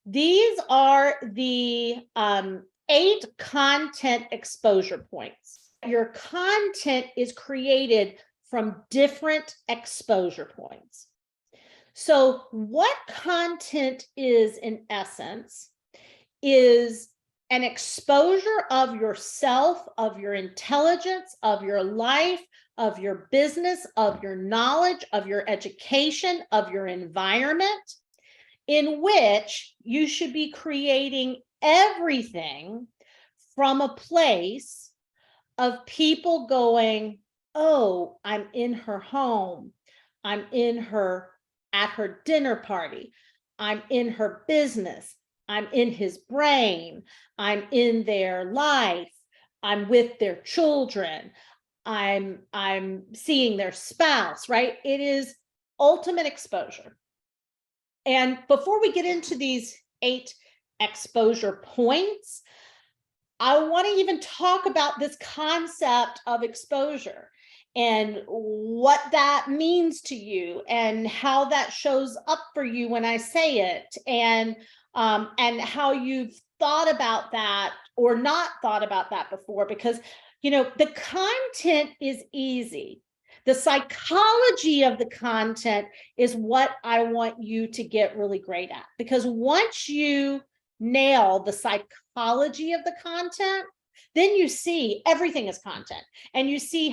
These are the 8 content exposure points. Your content is created from different exposure points. So what content is, in essence, is an exposure of yourself, of your intelligence, of your life, of your business, of your knowledge, of your education, of your environment, in which you should be creating everything from a place of people going, oh, I'm in her home. I'm at her dinner party. I'm in her business. I'm in his brain. I'm in their life. I'm with their children. I'm seeing their spouse, right? It is ultimate exposure. And before we get into these 8 exposure points, I want to even talk about this concept of exposure and what that means to you and how that shows up for you when I say it, and how you've thought about that or not thought about that before, because the content is easy. The psychology of the content is what I want you to get really great at, because once you nail the psychology of the content, then you see everything is content, and you see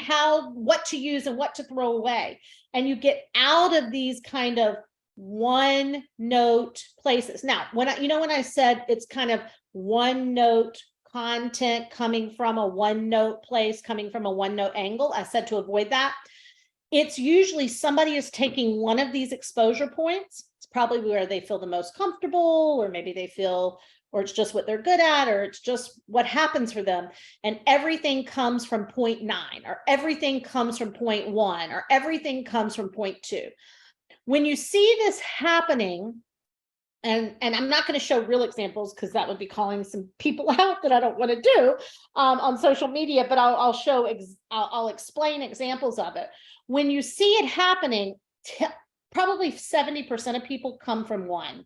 what to use and what to throw away, and you get out of these kind of one note places. Now, when I said it's kind of one note content coming from a one note place, coming from a one note angle, I said to avoid that. It's usually somebody is taking one of these exposure points. It's probably where they feel the most comfortable, or maybe they feel, or it's just what they're good at, or it's just what happens for them. And everything comes from point 9, or everything comes from point 1, or everything comes from point 2. When you see this happening, and I'm not going to show real examples because that would be calling some people out that I don't want to do on social media, but I'll explain examples of it. When you see it happening, probably 70% of people come from 1.